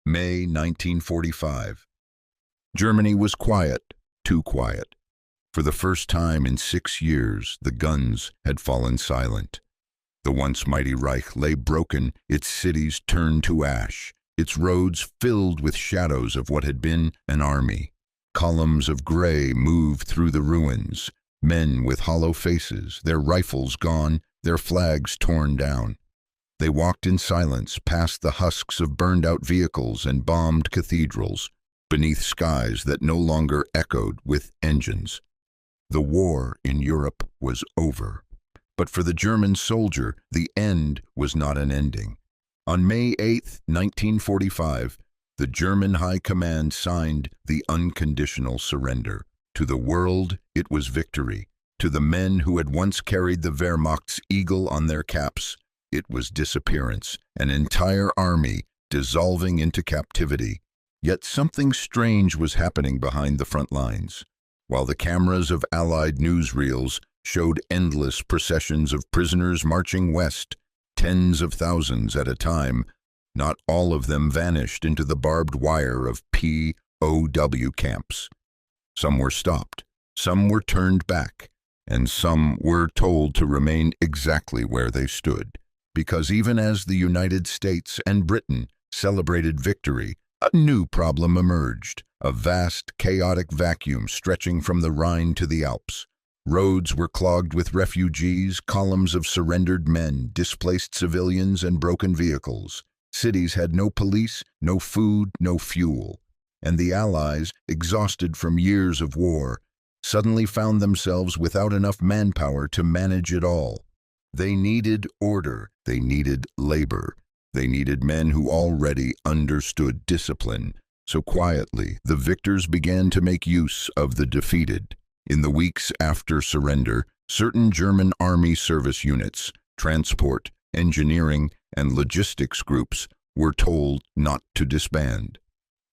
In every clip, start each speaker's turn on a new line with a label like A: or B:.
A: May 1945. Germany was quiet, too quiet. For the first time in 6 years, the guns had fallen silent. The once mighty Reich lay broken, its cities turned to ash, its roads filled with shadows of what had been an army. Columns of gray moved through the ruins, men with hollow faces, their rifles gone, their flags torn down. They walked in silence past the husks of burned-out vehicles and bombed cathedrals, beneath skies that no longer echoed with engines. The war in Europe was over. But for the German soldier, the end was not an ending. On May 8, 1945, the German High Command signed the unconditional surrender. To the world, it was victory. To the men who had once carried the Wehrmacht's eagle on their caps, it was disappearance, an entire army dissolving into captivity. Yet something strange was happening behind the front lines. While the cameras of Allied newsreels showed endless processions of prisoners marching west, tens of thousands at a time, not all of them vanished into the barbed wire of POW camps. Some were stopped, some were turned back, and some were told to remain exactly where they stood. Because even as the United States and Britain celebrated victory, a new problem emerged, a vast, chaotic vacuum stretching from the Rhine to the Alps. Roads were clogged with refugees, columns of surrendered men, displaced civilians, and broken vehicles. Cities had no police, no food, no fuel. And the Allies, exhausted from years of war, suddenly found themselves without enough manpower to manage it all. They needed order, they needed labor, they needed men who already understood discipline. So quietly, the victors began to make use of the defeated. In the weeks after surrender, certain German army service units, transport, engineering, and logistics groups were told not to disband.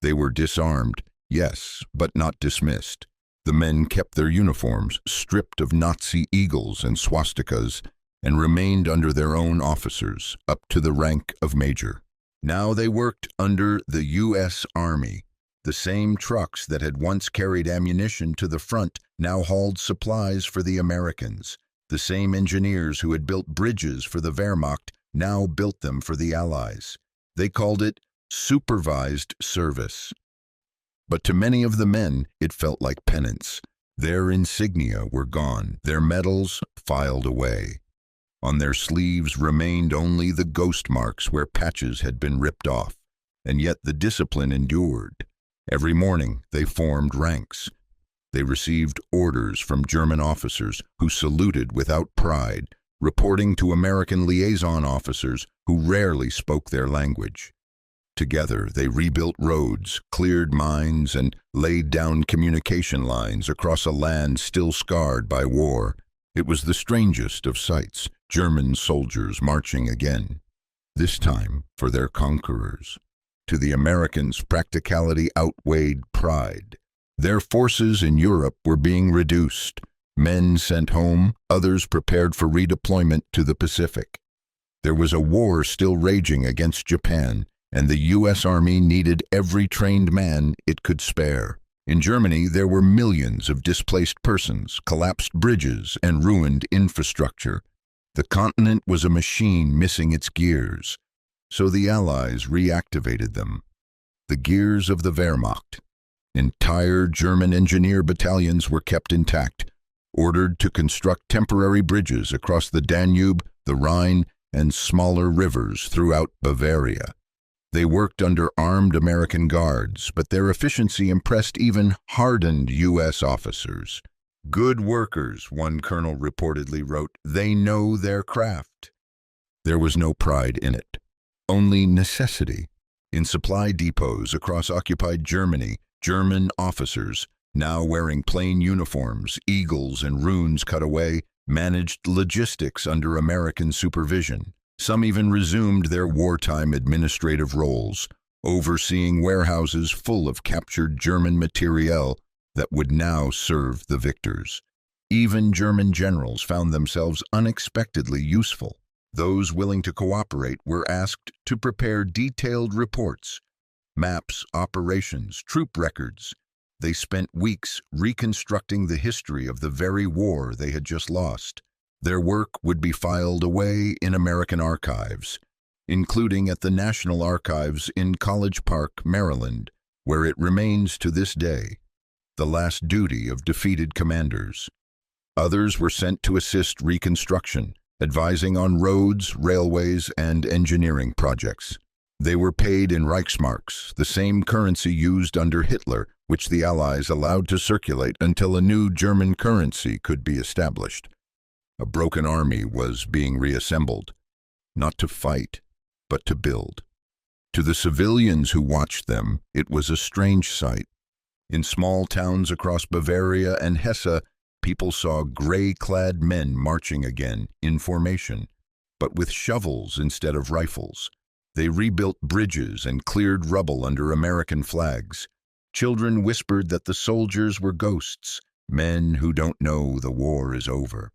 A: They were disarmed, yes, but not dismissed. The men kept their uniforms, stripped of Nazi eagles and swastikas, and remained under their own officers, up to the rank of major. Now they worked under the U.S. Army. The same trucks that had once carried ammunition to the front now hauled supplies for the Americans. The same engineers who had built bridges for the Wehrmacht now built them for the Allies. They called it supervised service. But to many of the men, it felt like penance. Their insignia were gone, their medals filed away. On their sleeves remained only the ghost marks where patches had been ripped off, and yet the discipline endured. Every morning they formed ranks. They received orders from German officers who saluted without pride, reporting to American liaison officers who rarely spoke their language. Together they rebuilt roads, cleared mines, and laid down communication lines across a land still scarred by war. It was the strangest of sights, German soldiers marching again, this time for their conquerors. To the Americans, practicality outweighed pride. Their forces in Europe were being reduced, men sent home, others prepared for redeployment to the Pacific. There was a war still raging against Japan, and the U.S. Army needed every trained man it could spare. In Germany, there were millions of displaced persons, collapsed bridges, and ruined infrastructure. The continent was a machine missing its gears, so the Allies reactivated them. The gears of the Wehrmacht. Entire German engineer battalions were kept intact, ordered to construct temporary bridges across the Danube, the Rhine, and smaller rivers throughout Bavaria. They worked under armed American guards, but their efficiency impressed even hardened U.S. officers. "Good workers," one colonel reportedly wrote, "they know their craft." There was no pride in it, only necessity. In supply depots across occupied Germany, German officers, now wearing plain uniforms, eagles and runes cut away, managed logistics under American supervision. Some even resumed their wartime administrative roles, overseeing warehouses full of captured German materiel that would now serve the victors. Even German generals found themselves unexpectedly useful. Those willing to cooperate were asked to prepare detailed reports, maps, operations, troop records. They spent weeks reconstructing the history of the very war they had just lost. Their work would be filed away in American archives, including at the National Archives in College Park, Maryland, where it remains to this day, the last duty of defeated commanders. Others were sent to assist reconstruction, advising on roads, railways, and engineering projects. They were paid in Reichsmarks, the same currency used under Hitler, which the Allies allowed to circulate until a new German currency could be established. A broken army was being reassembled, not to fight, but to build. To the civilians who watched them, it was a strange sight. In small towns across Bavaria and Hesse, people saw gray-clad men marching again, in formation, but with shovels instead of rifles. They rebuilt bridges and cleared rubble under American flags. Children whispered that the soldiers were ghosts, men who don't know the war is over.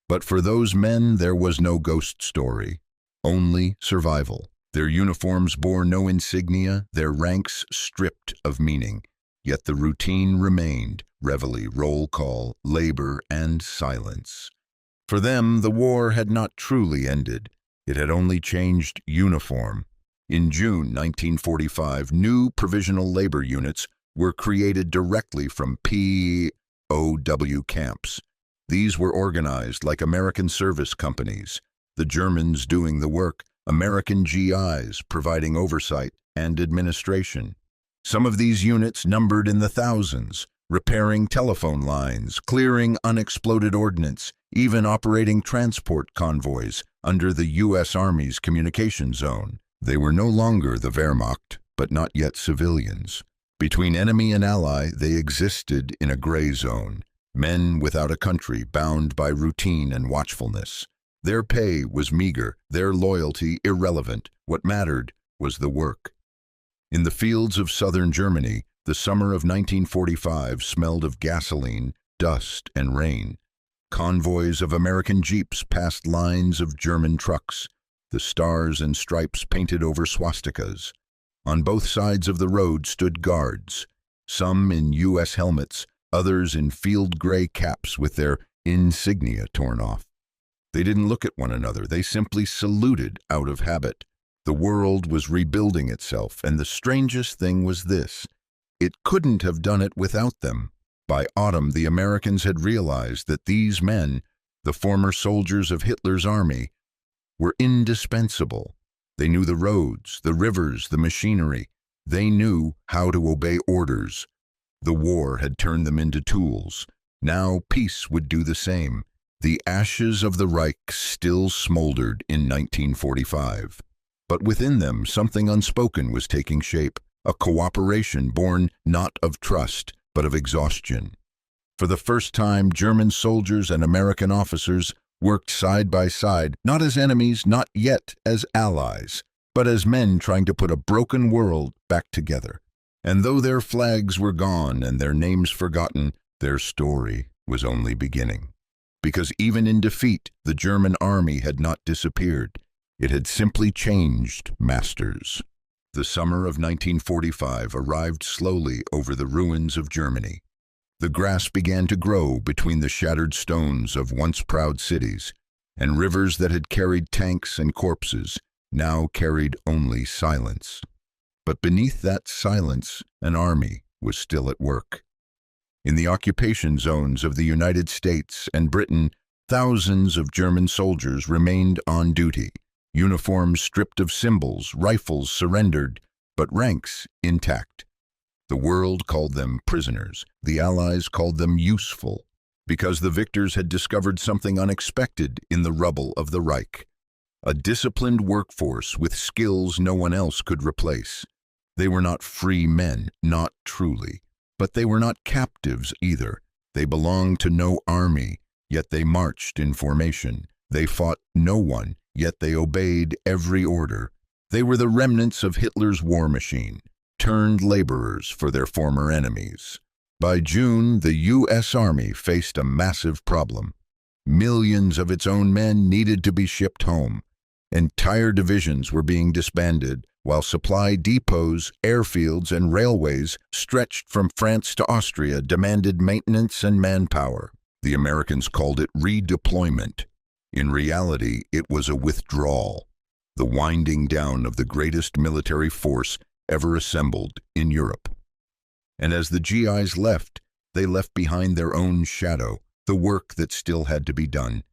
A: But for those men, there was no ghost story, only survival. Their uniforms bore no insignia, their ranks stripped of meaning. Yet the routine remained: reveille, roll call, labor, and silence. For them, the war had not truly ended. It had only changed uniform. In June 1945, new provisional labor units were created directly from POW camps. These were organized like American service companies, the Germans doing the work, American GIs providing oversight and administration. Some of these units numbered in the thousands, repairing telephone lines, clearing unexploded ordnance, even operating transport convoys under the U.S. Army's communication zone. They were no longer the Wehrmacht, but not yet civilians. Between enemy and ally, they existed in a gray zone, men without a country, bound by routine and watchfulness. Their pay was meager, their loyalty irrelevant. What mattered was the work. In the fields of southern Germany, the summer of 1945 smelled of gasoline, dust, and rain. Convoys of American jeeps passed lines of German trucks, the stars and stripes painted over swastikas. On both sides of the road stood guards, some in U.S. helmets, others in field gray caps with their insignia torn off. They didn't look at one another, they simply saluted out of habit. The world was rebuilding itself, and the strangest thing was this: it couldn't have done it without them. By autumn, the Americans had realized that these men, the former soldiers of Hitler's army, were indispensable. They knew the roads, the rivers, the machinery. They knew how to obey orders. The war had turned them into tools. Now peace would do the same. The ashes of the Reich still smoldered in 1945. But within them, something unspoken was taking shape, a cooperation born not of trust, but of exhaustion. For the first time, German soldiers and American officers worked side by side, not as enemies, not yet as allies, but as men trying to put a broken world back together. And though their flags were gone and their names forgotten, their story was only beginning. Because even in defeat, the German army had not disappeared. It had simply changed masters. The summer of 1945 arrived slowly over the ruins of Germany. The grass began to grow between the shattered stones of once proud cities, and rivers that had carried tanks and corpses now carried only silence. But beneath that silence, an army was still at work. In the occupation zones of the United States and Britain, thousands of German soldiers remained on duty, uniforms stripped of symbols, rifles surrendered, but ranks intact. The world called them prisoners. The Allies called them useful, because the victors had discovered something unexpected in the rubble of the Reich: a disciplined workforce with skills no one else could replace. They were not free men, not truly, but they were not captives either. They belonged to no army, yet they marched in formation. They fought no one, yet they obeyed every order. They were the remnants of Hitler's war machine, turned laborers for their former enemies. By June, the U.S. Army faced a massive problem. Millions of its own men needed to be shipped home. Entire divisions were being disbanded, while supply depots, airfields, and railways stretched from France to Austria demanded maintenance and manpower. The Americans called it redeployment. In reality, it was a withdrawal, the winding down of the greatest military force ever assembled in Europe. And as the GIs left, they left behind their own shadow, the work that still had to be done.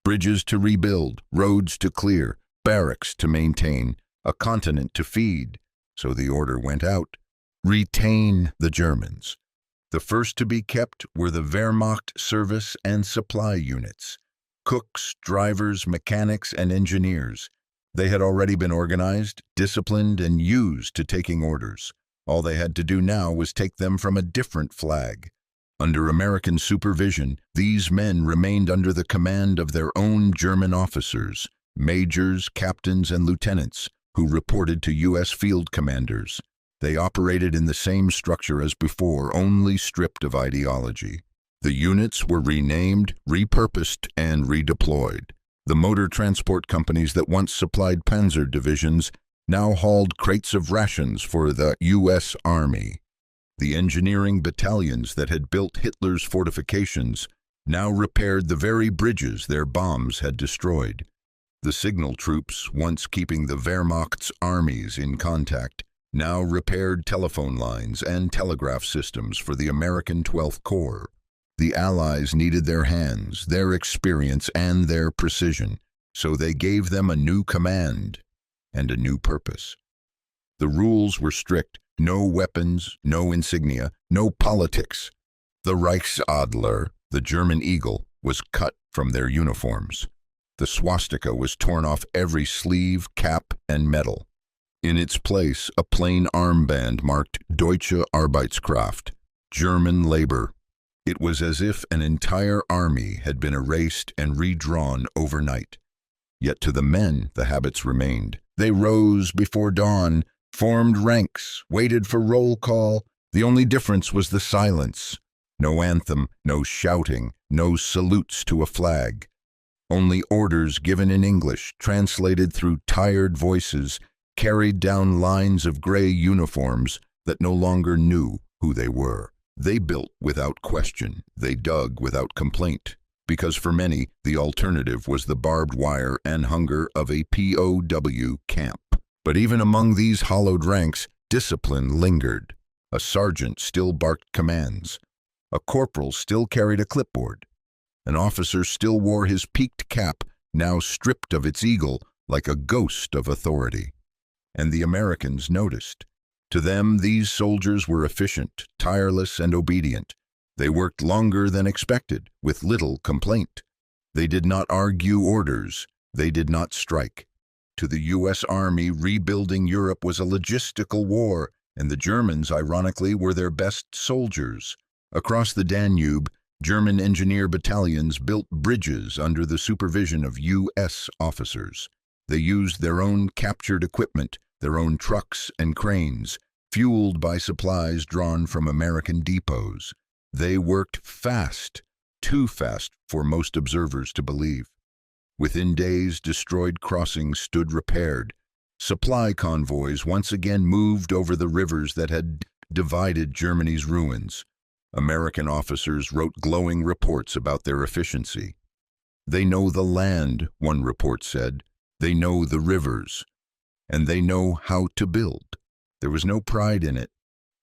A: Bridges to rebuild, roads to clear, barracks to maintain, a continent to feed. So the order went out: retain the Germans. The first to be kept were the Wehrmacht service and supply units. Cooks, drivers, mechanics, and engineers. They had already been organized, disciplined, and used to taking orders. All they had to do now was take them from a different flag. Under American supervision, these men remained under the command of their own German officers, majors, captains, and lieutenants, who reported to U.S. field commanders. They operated in the same structure as before, only stripped of ideology. The units were renamed, repurposed, and redeployed. The motor transport companies that once supplied panzer divisions now hauled crates of rations for the U.S. Army. The engineering battalions that had built Hitler's fortifications now repaired the very bridges their bombs had destroyed. The signal troops, once keeping the Wehrmacht's armies in contact, now repaired telephone lines and telegraph systems for the American 12th Corps. The Allies needed their hands, their experience, and their precision, so they gave them a new command and a new purpose. The rules were strict: no weapons, no insignia, no politics. The Reichsadler, the German eagle, was cut from their uniforms. The swastika was torn off every sleeve, cap, and medal. In its place, a plain armband marked Deutsche Arbeitskraft, German labor. It was as if an entire army had been erased and redrawn overnight. Yet to the men, the habits remained. They rose before dawn, formed ranks, waited for roll call. The only difference was the silence. No anthem, no shouting, no salutes to a flag. Only orders given in English, translated through tired voices, carried down lines of gray uniforms that no longer knew who they were. They built without question. They dug without complaint, because for many, the alternative was the barbed wire and hunger of a POW camp. But even among these hollowed ranks, discipline lingered. A sergeant still barked commands. A corporal still carried a clipboard. An officer still wore his peaked cap, now stripped of its eagle, like a ghost of authority. And the Americans noticed. To them, these soldiers were efficient, tireless, and obedient. They worked longer than expected, with little complaint. They did not argue orders. They did not strike. To the U.S. Army, rebuilding Europe was a logistical war, and the Germans, ironically, were their best soldiers. Across the Danube, German engineer battalions built bridges under the supervision of U.S. officers. They used their own captured equipment, their own trucks and cranes, fueled by supplies drawn from American depots. They worked fast, too fast for most observers to believe. Within days, destroyed crossings stood repaired. Supply convoys once again moved over the rivers that had divided Germany's ruins. American officers wrote glowing reports about their efficiency. They know the land, one report said. They know the rivers. And they know how to build. There was no pride in it,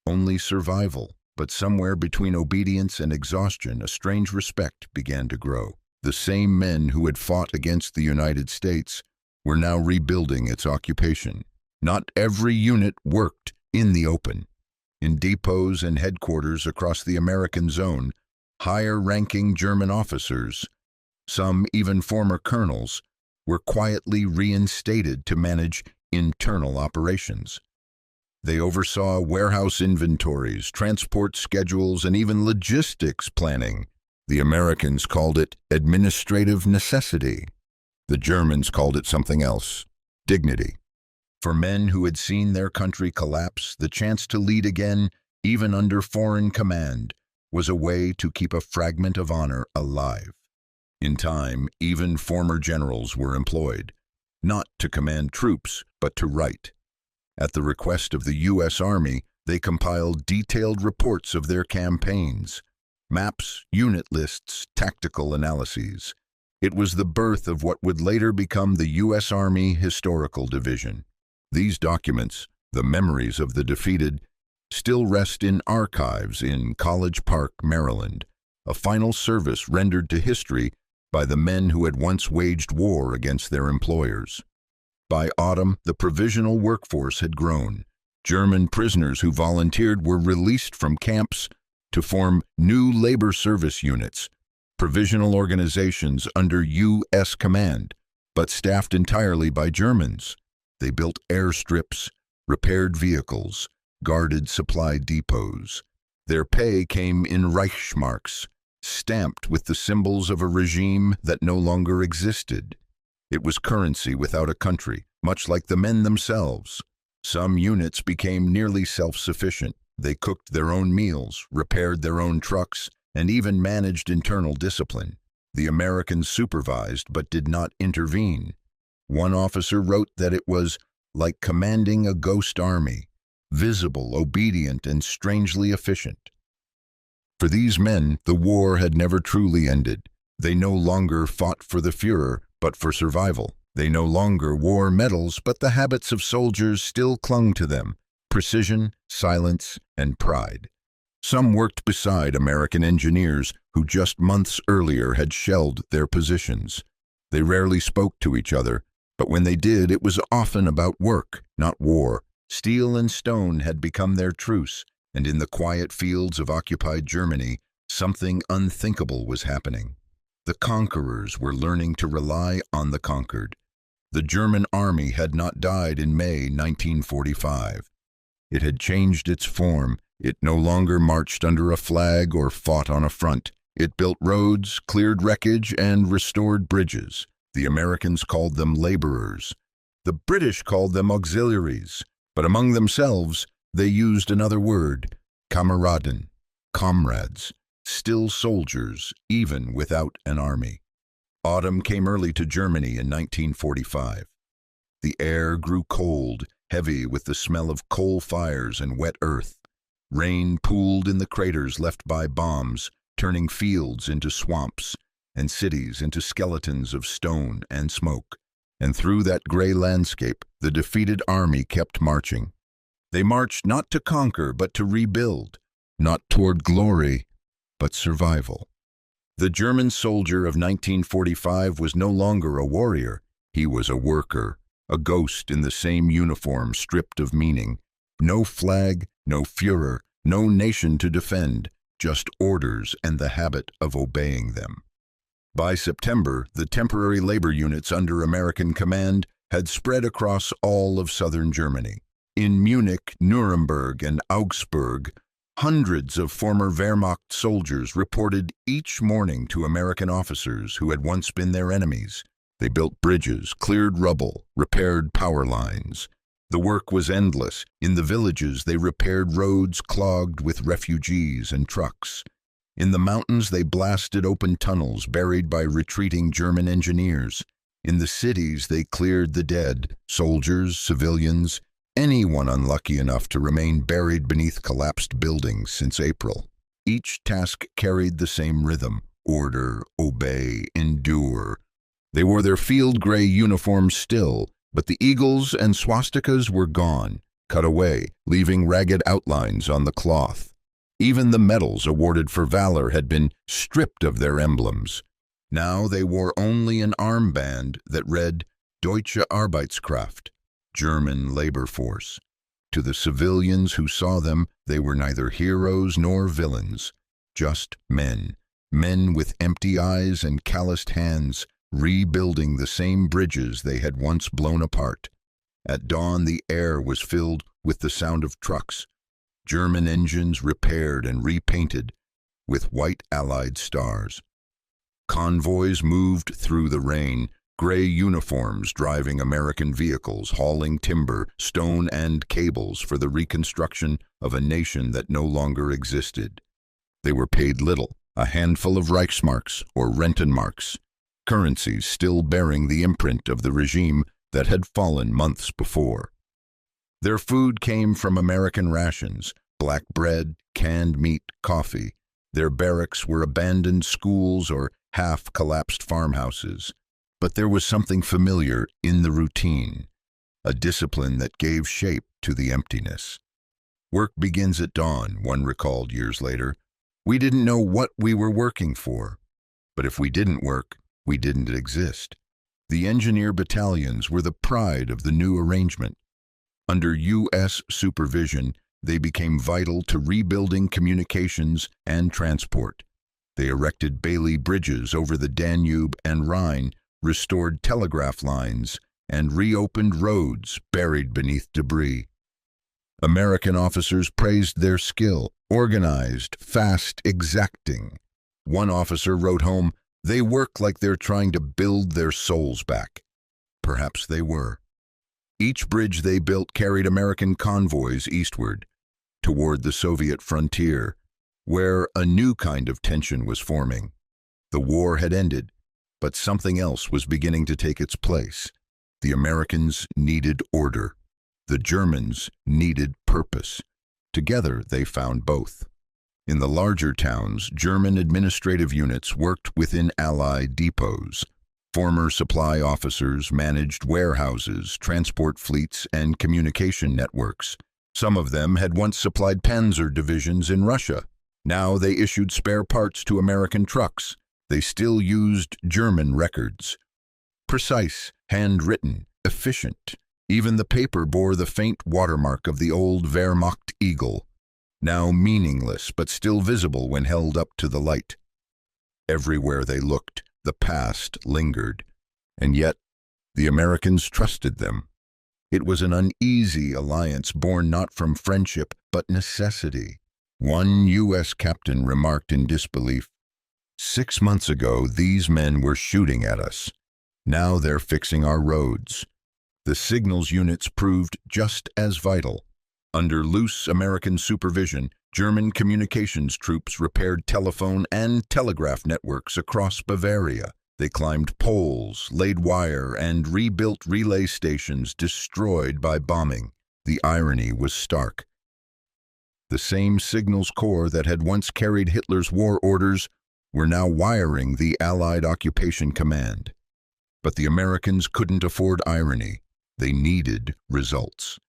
A: only survival. But somewhere between obedience and exhaustion, a strange respect began to grow. The same men who had fought against the United States were now rebuilding its occupation. Not every unit worked in the open. In depots and headquarters across the American zone, higher-ranking German officers, some even former colonels, were quietly reinstated to manage internal operations. They oversaw warehouse inventories, transport schedules, and even logistics planning. The Americans called it administrative necessity. The Germans called it something else: dignity. For men who had seen their country collapse, the chance to lead again, even under foreign command, was a way to keep a fragment of honor alive. In time, even former generals were employed, not to command troops, but to write. At the request of the U.S. Army, they compiled detailed reports of their campaigns, maps, unit lists, tactical analyses. It was the birth of what would later become the U.S. Army Historical Division. These documents, the memories of the defeated, still rest in archives in College Park, Maryland, a final service rendered to history by the men who had once waged war against their employers. By autumn, the provisional workforce had grown. German prisoners who volunteered were released from camps to form new labor service units, provisional organizations under U.S. command, but staffed entirely by Germans. They built airstrips, repaired vehicles, guarded supply depots. Their pay came in Reichsmarks, stamped with the symbols of a regime that no longer existed. It was currency without a country, much like the men themselves. Some units became nearly self-sufficient. They cooked their own meals, repaired their own trucks, and even managed internal discipline. The Americans supervised but did not intervene. One officer wrote that it was like commanding a ghost army, visible, obedient, and strangely efficient. For these men, the war had never truly ended. They no longer fought for the Führer, but for survival. They no longer wore medals, but the habits of soldiers still clung to them: precision, silence, and pride. Some worked beside American engineers who just months earlier had shelled their positions. They rarely spoke to each other, but when they did, it was often about work, not war. Steel and stone had become their truce, and in the quiet fields of occupied Germany, something unthinkable was happening. The conquerors were learning to rely on the conquered. The German army had not died in May 1945. It had changed its form. It no longer marched under a flag or fought on a front. It built roads, cleared wreckage, and restored bridges. The Americans called them laborers. The British called them auxiliaries. But among themselves, they used another word: Kameraden, comrades, still soldiers, even without an army. Autumn came early to Germany in 1945. The air grew cold, heavy with the smell of coal fires and wet earth. Rain pooled in the craters left by bombs, turning fields into swamps and cities into skeletons of stone and smoke. And through that gray landscape, the defeated army kept marching. They marched not to conquer, but to rebuild, not toward glory, but survival. The German soldier of 1945 was no longer a warrior. He was a worker, a ghost in the same uniform stripped of meaning. No flag, no Führer, no nation to defend, just orders and the habit of obeying them. By September, the temporary labor units under American command had spread across all of southern Germany. In Munich, Nuremberg, and Augsburg, hundreds of former Wehrmacht soldiers reported each morning to American officers who had once been their enemies. They built bridges, cleared rubble, repaired power lines. The work was endless. In the villages, they repaired roads clogged with refugees and trucks. In the mountains, they blasted open tunnels buried by retreating German engineers. In the cities, they cleared the dead, soldiers, civilians, anyone unlucky enough to remain buried beneath collapsed buildings since April. Each task carried the same rhythm: order, obey, endure. They wore their field gray uniforms still, but the eagles and swastikas were gone, cut away, leaving ragged outlines on the cloth. Even the medals awarded for valor had been stripped of their emblems. Now they wore only an armband that read Deutsche Arbeitskraft, German labor force. To the civilians who saw them, they were neither heroes nor villains, just men. Men with empty eyes and calloused hands, rebuilding the same bridges they had once blown apart. At dawn, the air was filled with the sound of trucks, German engines repaired and repainted with white Allied stars. Convoys moved through the rain, gray uniforms driving American vehicles, hauling timber, stone, and cables for the reconstruction of a nation that no longer existed. They were paid little, a handful of Reichsmarks or Rentenmarks, currencies still bearing the imprint of the regime that had fallen months before. Their food came from American rations, black bread, canned meat, coffee. Their barracks were abandoned schools or half-collapsed farmhouses. But there was something familiar in the routine, a discipline that gave shape to the emptiness. Work begins at dawn, one recalled years later. We didn't know what we were working for. But if we didn't work, we didn't exist. The engineer battalions were the pride of the new arrangement. Under U.S. supervision, they became vital to rebuilding communications and transport. They erected Bailey bridges over the Danube and Rhine, restored telegraph lines, and reopened roads buried beneath debris. American officers praised their skill, organized, fast, exacting. One officer wrote home, "They work like they're trying to build their souls back." Perhaps they were. Each bridge they built carried American convoys eastward, toward the Soviet frontier, where a new kind of tension was forming. The war had ended, but something else was beginning to take its place. The Americans needed order. The Germans needed purpose. Together, they found both. In the larger towns, German administrative units worked within Allied depots. Former supply officers managed warehouses, transport fleets, and communication networks. Some of them had once supplied panzer divisions in Russia. Now they issued spare parts to American trucks. They still used German records. Precise, handwritten, efficient. Even the paper bore the faint watermark of the old Wehrmacht eagle, now meaningless but still visible when held up to the light. Everywhere they looked, the past lingered, and yet the Americans trusted them. It was an uneasy alliance born not from friendship but necessity. One U.S. captain remarked in disbelief, "6 months ago, these men were shooting at us. Now they're fixing our roads." The signals units proved just as vital. Under loose American supervision, German communications troops repaired telephone and telegraph networks across Bavaria. They climbed poles, laid wire, and rebuilt relay stations destroyed by bombing. The irony was stark. The same signals corps that had once carried Hitler's war orders were now wiring the Allied occupation command. But the Americans couldn't afford irony. They needed results.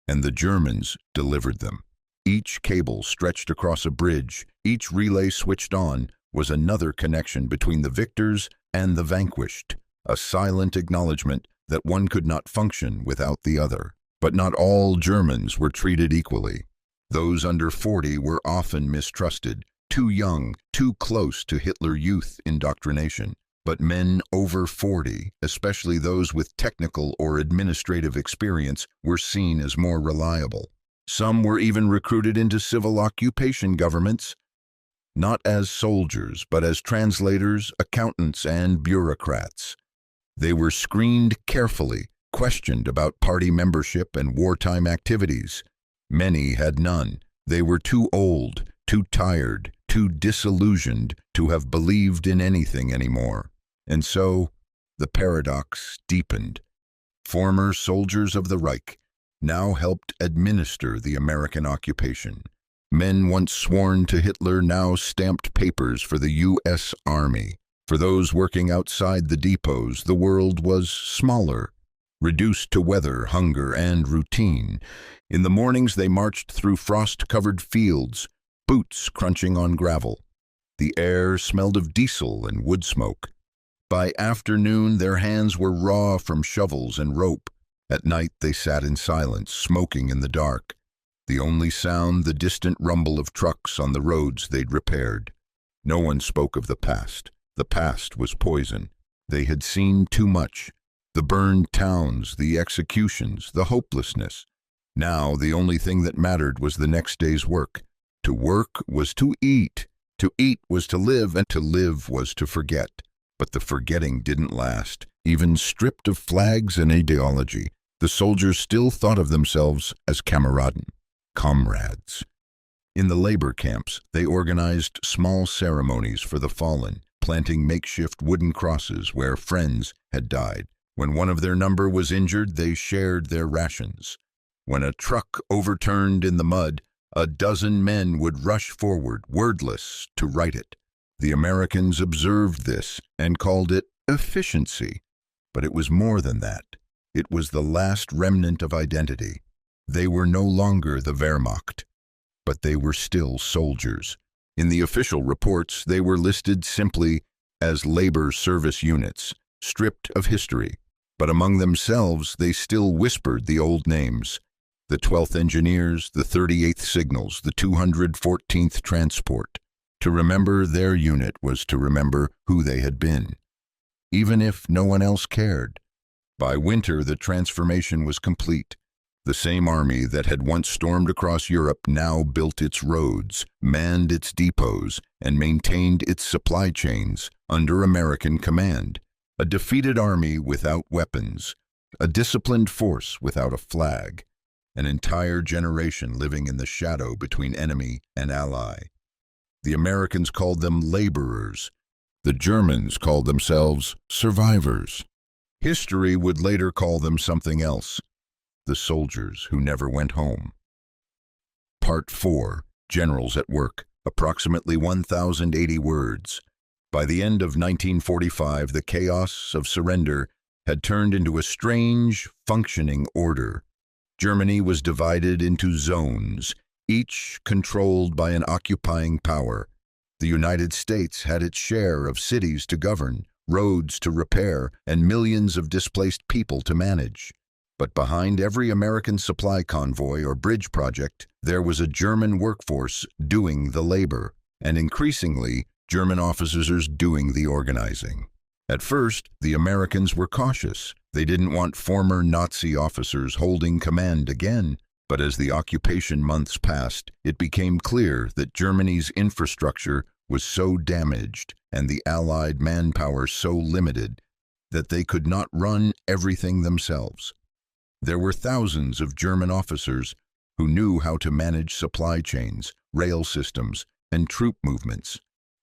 A: And the Germans delivered them. Each cable stretched across a bridge, each relay switched on, was another connection between the victors and the vanquished, a silent acknowledgement that one could not function without the other. But not all Germans were treated equally. Those under 40 were often mistrusted, too young, too close to Hitler Youth indoctrination. But men over 40, especially those with technical or administrative experience, were seen as more reliable. Some were even recruited into civil occupation governments, not as soldiers, but as translators, accountants, and bureaucrats. They were screened carefully, questioned about party membership and wartime activities. Many had none. They were too old, too tired, too disillusioned to have believed in anything anymore. And so, the paradox deepened. Former soldiers of the Reich now helped administer the American occupation. Men once sworn to Hitler now stamped papers for the U.S. Army. For those working outside the depots, the world was smaller, reduced to weather, hunger, and routine. In the mornings they marched through frost-covered fields, boots crunching on gravel. The air smelled of diesel and wood smoke. By afternoon, their hands were raw from shovels and rope. At night, they sat in silence, smoking in the dark. The only sound, the distant rumble of trucks on the roads they'd repaired. No one spoke of the past. The past was poison. They had seen too much. The burned towns, the executions, the hopelessness. Now, the only thing that mattered was the next day's work. To work was to eat. To eat was to live, and to live was to forget. But the forgetting didn't last. Even stripped of flags and ideology, the soldiers still thought of themselves as Kameraden, comrades. In the labor camps, they organized small ceremonies for the fallen, planting makeshift wooden crosses where friends had died. When one of their number was injured, they shared their rations. When a truck overturned in the mud, a dozen men would rush forward, wordless, to right it. The Americans observed this and called it efficiency. But it was more than that. It was the last remnant of identity. They were no longer the Wehrmacht, but they were still soldiers. In the official reports, they were listed simply as labor service units, stripped of history. But among themselves, they still whispered the old names: the 12th Engineers, the 38th Signals, the 214th Transport. To remember their unit was to remember who they had been, even if no one else cared. By winter, the transformation was complete. The same army that had once stormed across Europe now built its roads, manned its depots, and maintained its supply chains under American command. A defeated army without weapons, a disciplined force without a flag, an entire generation living in the shadow between enemy and ally. The Americans called them laborers. The Germans called themselves survivors. History would later call them something else: the soldiers who never went home. Part 4. Generals at Work. Approximately 1,080 words. By the end of 1945, the chaos of surrender had turned into a strange, functioning order. Germany was divided into zones, each controlled by an occupying power. The United States had its share of cities to govern, roads to repair, and millions of displaced people to manage. But behind every American supply convoy or bridge project, there was a German workforce doing the labor, and increasingly, German officers doing the organizing. At first, the Americans were cautious. They didn't want former Nazi officers holding command again. But as the occupation months passed, it became clear that Germany's infrastructure was so damaged and the Allied manpower so limited that they could not run everything themselves. There were thousands of German officers who knew how to manage supply chains, rail systems, and troop movements.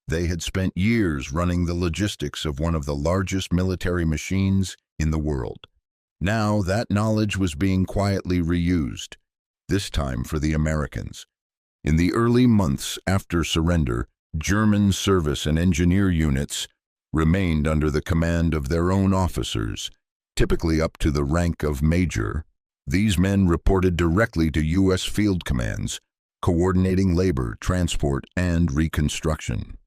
A: They had spent years running the logistics of one of the largest military machines in the world. Now that knowledge was being quietly reused, this time for the Americans. In the early months after surrender, German service and engineer units remained under the command of their own officers, typically up to the rank of major. These men reported directly to U.S. field commands, coordinating labor, transport, and reconstruction.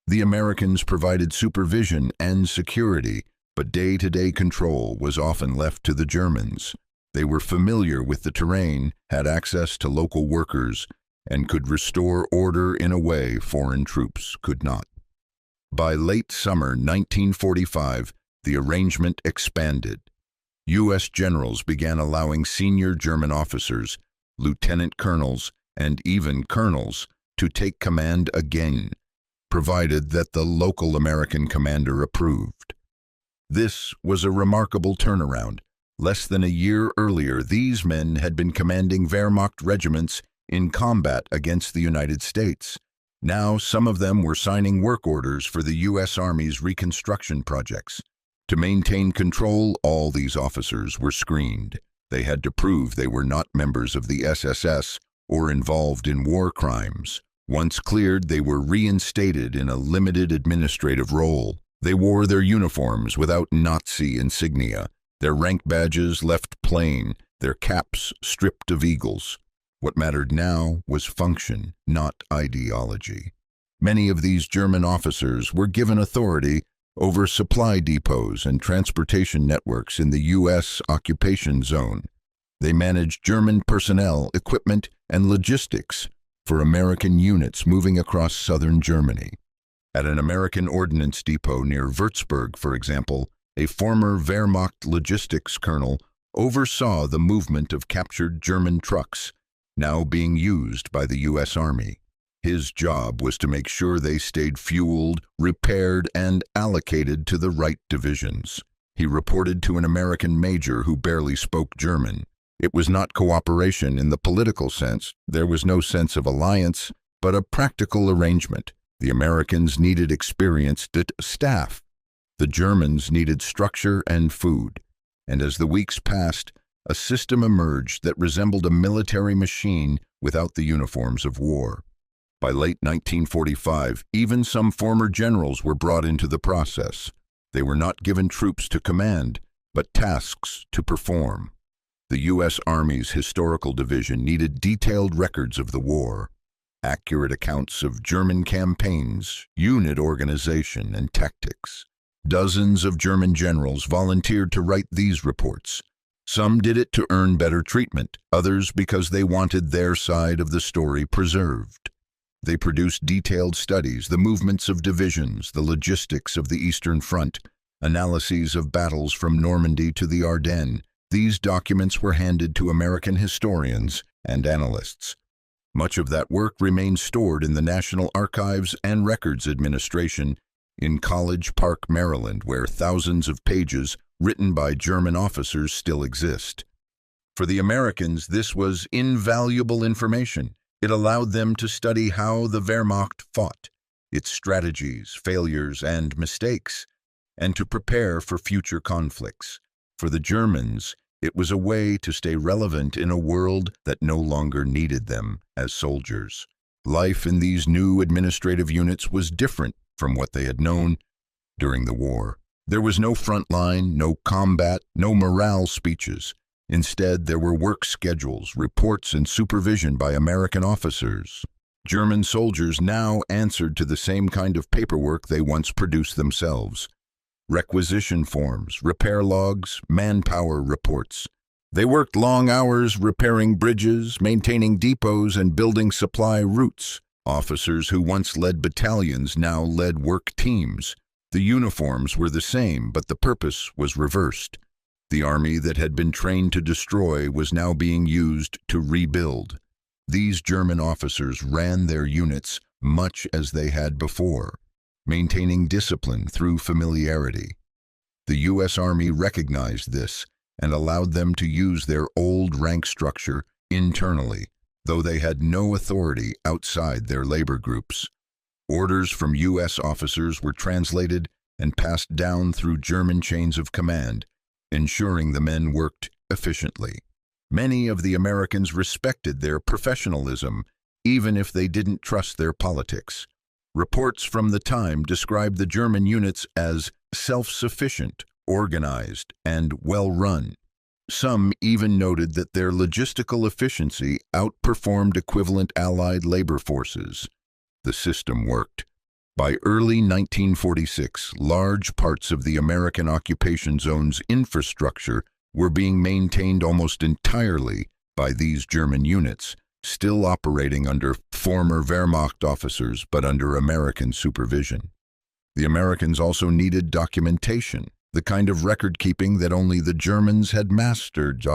A: The Americans provided supervision and security, but day-to-day control was often left to the Germans. They were familiar with the terrain, had access to local workers, and could restore order in a way foreign troops could not. By late summer 1945, the arrangement expanded. U.S. generals began allowing senior German officers, lieutenant colonels, and even colonels to take command again, provided that the local American commander approved. This was a remarkable turnaround. Less than a year earlier, these men had been commanding Wehrmacht regiments in combat against the United States. Now, some of them were signing work orders for the U.S. Army's reconstruction projects. To maintain control, all these officers were screened. They had to prove they were not members of the SSS or involved in war crimes. Once cleared, they were reinstated in a limited administrative role. They wore their uniforms without Nazi insignia, their rank badges left plain, their caps stripped of eagles. What mattered now was function, not ideology. Many of these German officers were given authority over supply depots and transportation networks in the U.S. occupation zone. They managed German personnel, equipment, and logistics for American units moving across southern Germany. At an American ordnance depot near Würzburg, for example, a former Wehrmacht logistics colonel oversaw the movement of captured German trucks, now being used by the U.S. Army. His job was to make sure they stayed fueled, repaired, and allocated to the right divisions. He reported to an American major who barely spoke German. It was not cooperation in the political sense. There was no sense of alliance, but a practical arrangement. The Americans needed experienced staff. The Germans needed structure and food. And as the weeks passed, a system emerged that resembled a military machine without the uniforms of war. By late 1945, even some former generals were brought into the process. They were not given troops to command, but tasks to perform. The U.S. Army's Historical Division needed detailed records of the war, accurate accounts of German campaigns, unit organization, and tactics. Dozens of German generals volunteered to write these reports. Some did it to earn better treatment, others because they wanted their side of the story preserved. They produced detailed studies, the movements of divisions, the logistics of the Eastern Front, analyses of battles from Normandy to the Ardennes. These documents were handed to American historians and analysts. Much of that work remains stored in the National Archives and Records Administration in College Park, Maryland, where thousands of pages written by German officers still exist. For the Americans, this was invaluable information. It allowed them to study how the Wehrmacht fought, its strategies, failures, and mistakes, and to prepare for future conflicts. For the Germans, it was a way to stay relevant in a world that no longer needed them as soldiers. Life in these new administrative units was different from what they had known during the war. There was no front line, no combat, no morale speeches. Instead, there were work schedules, reports, and supervision by American officers. German soldiers now answered to the same kind of paperwork they once produced themselves. Requisition forms, repair logs, manpower reports. They worked long hours repairing bridges, maintaining depots, and building supply routes. Officers who once led battalions now led work teams. The uniforms were the same, but the purpose was reversed. The army that had been trained to destroy was now being used to rebuild. These German officers ran their units much as they had before, maintaining discipline through familiarity. The U.S. Army recognized this and allowed them to use their old rank structure internally, though they had no authority outside their labor groups. Orders from U.S. officers were translated and passed down through German chains of command, ensuring the men worked efficiently. Many of the Americans respected their professionalism, even if they didn't trust their politics. Reports from the time described the German units as self-sufficient, organized, and well-run. Some even noted that their logistical efficiency outperformed equivalent Allied labor forces. The system worked. By early 1946, large parts of the American occupation zone's infrastructure were being maintained almost entirely by these German units, still operating under former Wehrmacht officers but under American supervision. The Americans also needed documentation, the kind of record-keeping that only the Germans had mastered.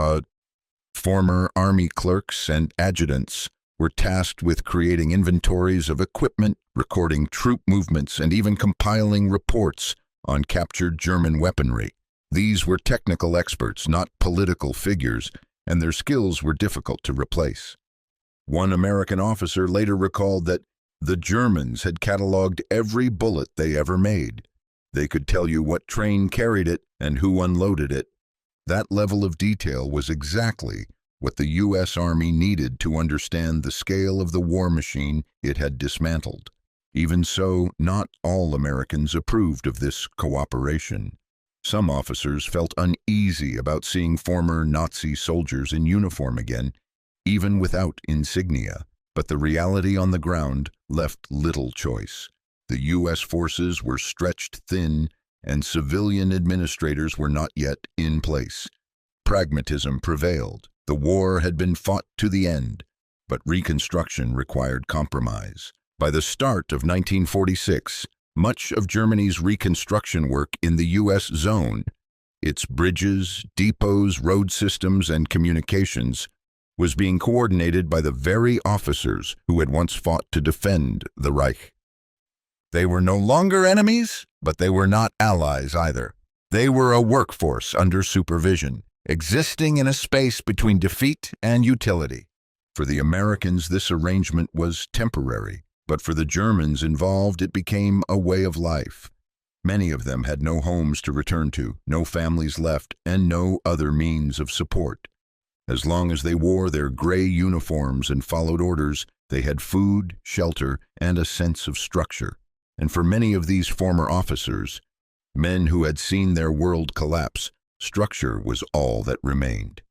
A: Former Army clerks and adjutants were tasked with creating inventories of equipment, recording troop movements, and even compiling reports on captured German weaponry. These were technical experts, not political figures, and their skills were difficult to replace. One American officer later recalled that the Germans had cataloged every bullet they ever made. They could tell you what train carried it and who unloaded it. That level of detail was exactly what the U.S. Army needed to understand the scale of the war machine it had dismantled. Even so, not all Americans approved of this cooperation. Some officers felt uneasy about seeing former Nazi soldiers in uniform again, even without insignia. But the reality on the ground left little choice. The U.S. forces were stretched thin, and civilian administrators were not yet in place. Pragmatism prevailed. The war had been fought to the end, but reconstruction required compromise. By the start of 1946, much of Germany's reconstruction work in the U.S. zone, its bridges, depots, road systems, and communications, was being coordinated by the very officers who had once fought to defend the Reich. They were no longer enemies, but they were not allies either. They were a workforce under supervision, existing in a space between defeat and utility. For the Americans, this arrangement was temporary, but for the Germans involved, it became a way of life. Many of them had no homes to return to, no families left, and no other means of support. As long as they wore their gray uniforms and followed orders, they had food, shelter, and a sense of structure. And for many of these former officers, men who had seen their world collapse, structure was all that remained.